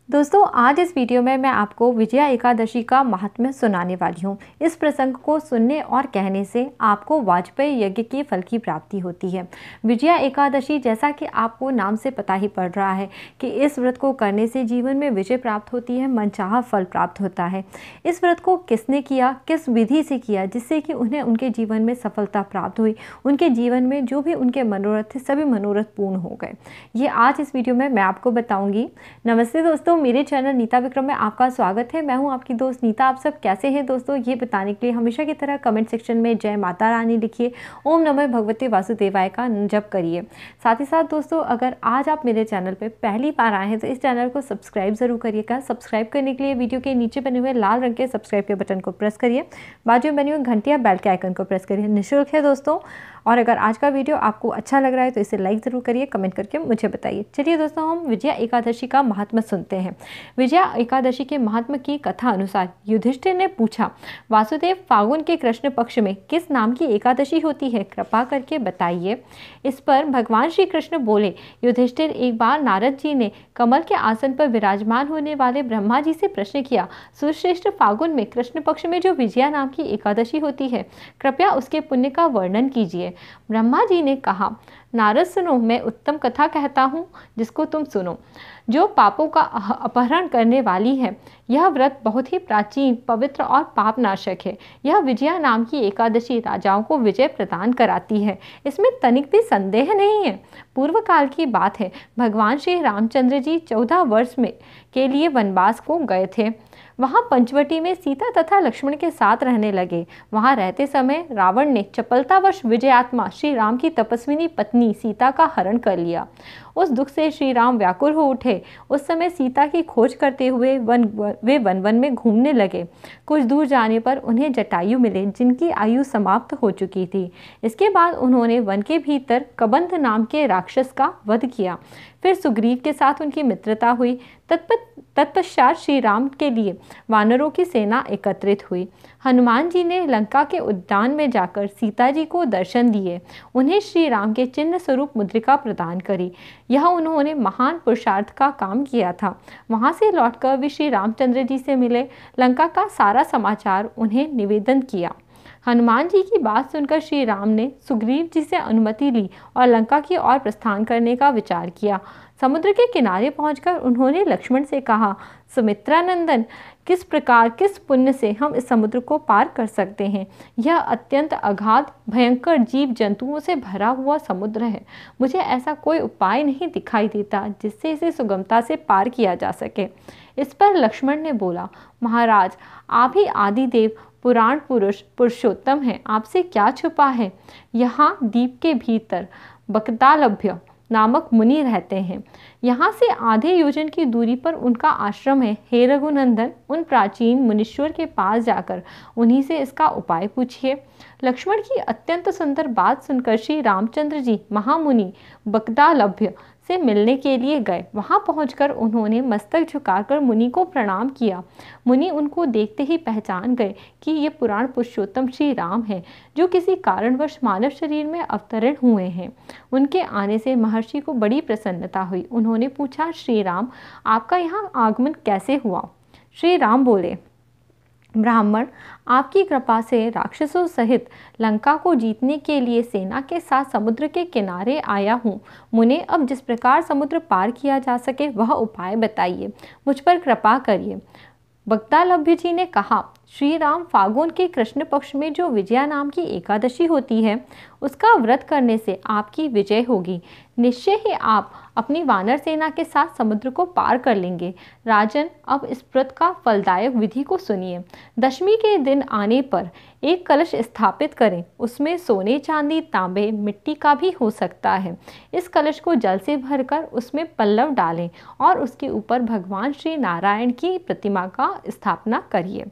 दोस्तों आज इस वीडियो में मैं आपको विजया एकादशी का महात्म्य सुनाने वाली हूँ। इस प्रसंग को सुनने और कहने से आपको वाजपेयी यज्ञ के फल की प्राप्ति होती है। विजया एकादशी, जैसा कि आपको नाम से पता ही पड़ रहा है कि इस व्रत को करने से जीवन में विजय प्राप्त होती है, मनचाहा फल प्राप्त होता है। इस व्रत को किसने किया, किस विधि से किया, जिससे कि उन्हें उनके जीवन में सफलता प्राप्त हुई, उनके जीवन में जो भी उनके मनोरथ थे सभी मनोरथ पूर्ण हो गए, ये आज इस वीडियो में मैं आपको बताऊंगी। नमस्ते दोस्तों, मेरे चैनल नीता विक्रम में आपका स्वागत है। मैं हूं आपकी दोस्त नीता। आप सब कैसे हैं दोस्तों, ये बताने के लिए हमेशा की तरह कमेंट सेक्शन में जय माता रानी लिखिए, ओम नमः भगवते वासुदेवाय का जप करिए। साथ ही साथ दोस्तों, अगर आज आप मेरे चैनल पर पहली बार आए हैं तो इस चैनल को सब्सक्राइब जरूर करिएगा। सब्सक्राइब करने के लिए वीडियो के नीचे बने हुए लाल रंग के सब्सक्राइब के बटन को प्रेस करिए, बाजू में बनी हुई घंटी या बेल के आइकन को प्रेस करिए। निःशुल्क है दोस्तों। और अगर आज का वीडियो आपको अच्छा लग रहा है तो इसे लाइक ज़रूर करिए, कमेंट करके मुझे बताइए। चलिए दोस्तों, हम विजया एकादशी का महात्म्य सुनते हैं। विजया एकादशी के महात्म्य की कथा अनुसार युधिष्ठिर ने पूछा, वासुदेव, फागुन के कृष्ण पक्ष में किस नाम की एकादशी होती है, कृपा करके बताइए। इस पर भगवान श्री कृष्ण बोले, युधिष्ठिर, एक बार नारद जी ने कमल के आसन पर विराजमान होने वाले ब्रह्मा जी से प्रश्न किया, सुश्रेष्ठ, फागुन में कृष्ण पक्ष में जो विजया नाम की एकादशी होती है, कृपया उसके पुण्य का वर्णन कीजिए। ब्रह्मा जी ने कहा, नारद सुनो, मैं उत्तम कथा कहता हूँ जिसको तुम सुनो, जो पापों का अपहरण करने वाली है। यह व्रत बहुत ही प्राचीन, पवित्र और पापनाशक है। यह विजया नाम की एकादशी राजाओं को विजय प्रदान कराती है, इसमें तनिक भी संदेह नहीं है। पूर्व काल की बात है, भगवान श्री रामचंद्र जी 14 वर्ष में के लिए वनवास को गए थे। वहाँ पंचवटी में सीता तथा लक्ष्मण के साथ रहने लगे। वहाँ रहते समय रावण ने चपलतावश विजयात्मा श्री राम की तपस्विनी पत्नी सीता का हरण कर लिया। उस दुख से श्री राम व्याकुल हो उठे। उस समय सीता की खोज करते हुए वे वन में घूमने लगे। कुछ दूर जाने पर उन्हें जटायु मिले, जिनकी आयु समाप्त हो चुकी थी। इसके बाद उन्होंने वन के भीतर कबंध नाम के राक्षस का वध किया। फिर सुग्रीव के साथ उनकी मित्रता हुई। तत्पश्चात श्री राम के लिए वानरों की सेना एकत्रित हुई। हनुमान जी ने लंका के उद्यान में जाकर सीता जी को दर्शन दिए, उन्हें श्री राम के चिन्ह स्वरूप मुद्रिका प्रदान करी। यह उन्होंने महान पुरुषार्थ का काम किया था। वहां से लौटकर वे श्री रामचंद्र जी से मिले, लंका का सारा समाचार उन्हें निवेदन किया। हनुमान जी की बात सुनकर श्री राम ने सुग्रीव जी से अनुमति ली और लंका की ओर प्रस्थान करने का विचार किया। समुद्र के किनारे पहुंचकर उन्होंने लक्ष्मण से कहा, सुमित्रानंदन, किस प्रकार, किस पुण्य से हम इस समुद्र को पार कर सकते हैं। यह अत्यंत अगाध, भयंकर जीव जंतुओं से भरा हुआ समुद्र है। मुझे ऐसा कोई उपाय नहीं दिखाई देता जिससे इसे सुगमता से पार किया जा सके। इस पर लक्ष्मण ने बोला, महाराज, आप ही आदिदेव, पुराण पुरुष, पुरुषोत्तम हैं, आपसे क्या छुपा है। यहाँ द्वीप के भीतर बकदालभ्य नामक मुनि रहते हैं। यहाँ से आधे योजन की दूरी पर उनका आश्रम है। हे रघुनंदन, उन प्राचीन मुनीश्वर के पास जाकर उन्हीं से इसका उपाय पूछिए। लक्ष्मण की अत्यंत सुंदर बात सुनकर श्री रामचंद्र जी महामुनि बकदालभ्य से मिलने के लिए गए। वहां पहुंचकर उन्होंने मस्तक झुकाकर मुनि को प्रणाम किया। मुनि उनको देखते ही पहचान गए कि ये पुराण पुरुषोत्तम श्री राम हैं, जो किसी कारणवश मानव शरीर में अवतरण हुए हैं। उनके आने से महर्षि को बड़ी प्रसन्नता हुई। उन्होंने पूछा, श्री राम, आपका यहाँ आगमन कैसे हुआ। श्री राम बोले, ब्राह्मण, आपकी कृपा से राक्षसों सहित लंका को जीतने के लिए सेना के साथ समुद्र के किनारे आया हूँ। मुने, अब जिस प्रकार समुद्र पार किया जा सके वह उपाय बताइए, मुझ पर कृपा करिए। बकदालभ्य जी ने कहा, श्री राम, फागुन के कृष्ण पक्ष में जो विजया नाम की एकादशी होती है, उसका व्रत करने से आपकी विजय होगी। निश्चय ही आप अपनी वानर सेना के साथ समुद्र को पार कर लेंगे। राजन, अब इस व्रत का फलदायक विधि को सुनिए। दशमी के दिन आने पर एक कलश स्थापित करें। उसमें सोने, चांदी, तांबे, मिट्टी का भी हो सकता है। इस कलश को जल से भरकर उसमें पल्लव डालें और उसके ऊपर भगवान श्री नारायण की प्रतिमा का स्थापना करिए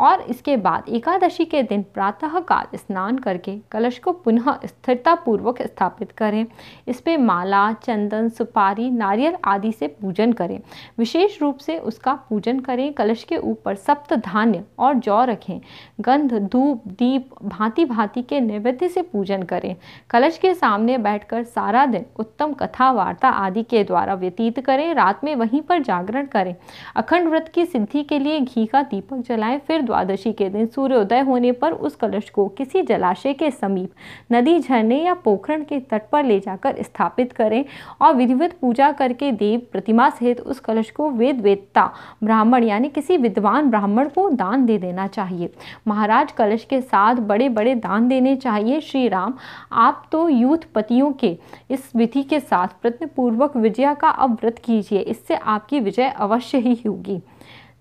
और इसके बाद एकादशी के दिन प्रातःकाल स्नान करके कलश को पुनः स्थिरता पूर्वक स्थापित करें। इस पे माला, चंदन, सुपारी, नारियल आदि से पूजन करें। विशेष रूप से उसका पूजन करें। कलश के ऊपर सप्त धान्य और जौ रखें। गंध, धूप, दीप, भांति भांति के नैवेद्य से पूजन करें। कलश के सामने बैठकर सारा दिन उत्तम कथा, वार्ता आदि के द्वारा व्यतीत करें। रात में वहीं पर जागरण करें। अखंड व्रत की सिद्धि के लिए घी का दीपक जलाएं। फिर द्वादशी के दिन सूर्योदय होने पर उस कलश को किसी जलाशय के समीप, नदी, झरने या पोखरण के तट पर ले जाकर स्थापित करें और विधिवत पूजा करके देव प्रतिमा सहित उस कलश को वेदवेत्ता ब्राह्मण यानी किसी विद्वान ब्राह्मण को दान दे देना चाहिए। महाराज, कलश के साथ बड़े बड़े दान देने चाहिए। श्री राम, आप तो यूथपतियों के इस विधि के साथ प्रयत्नपूर्वक विजया का अब व्रत कीजिए, इससे आपकी विजय अवश्य ही होगी।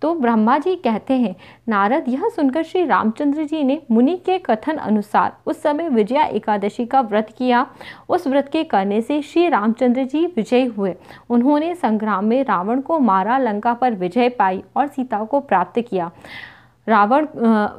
तो ब्रह्मा जी कहते हैं, नारद, यह सुनकर श्री रामचंद्र जी ने मुनि के कथन अनुसार उस समय विजया एकादशी का व्रत किया। उस व्रत के करने से श्री रामचंद्र जी विजयी हुए। उन्होंने संग्राम में रावण को मारा, लंका पर विजय पाई और सीता को प्राप्त किया। रावण,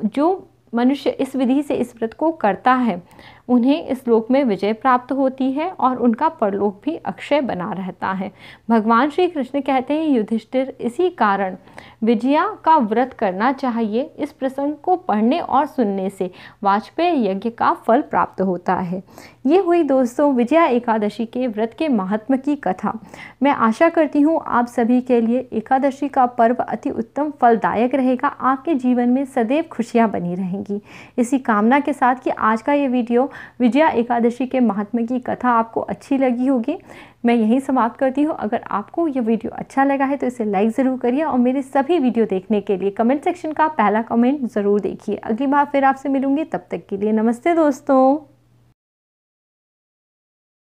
जो मनुष्य इस विधि से इस व्रत को करता है, उन्हें इस लोक में विजय प्राप्त होती है और उनका परलोक भी अक्षय बना रहता है। भगवान श्री कृष्ण कहते हैं, युधिष्ठिर, इसी कारण विजया का व्रत करना चाहिए। इस प्रसंग को पढ़ने और सुनने से वाजपेयी यज्ञ का फल प्राप्त होता है। ये हुई दोस्तों विजया एकादशी के व्रत के महात्म की कथा। मैं आशा करती हूँ आप सभी के लिए एकादशी का पर्व अति उत्तम फलदायक रहेगा। आपके जीवन में सदैव खुशियाँ बनी रहेंगी। इसी कामना के साथ कि आज का ये वीडियो विजया एकादशी के महात्म्य की कथा आपको अच्छी लगी होगी, मैं यहीं समाप्त करती हूँ। अगर आपको ये वीडियो अच्छा लगा है तो इसे लाइक ज़रूर करिए और मेरे सभी वीडियो देखने के लिए कमेंट सेक्शन का पहला कमेंट ज़रूर देखिए। अगली बार फिर आपसे मिलूंगी, तब तक के लिए नमस्ते दोस्तों।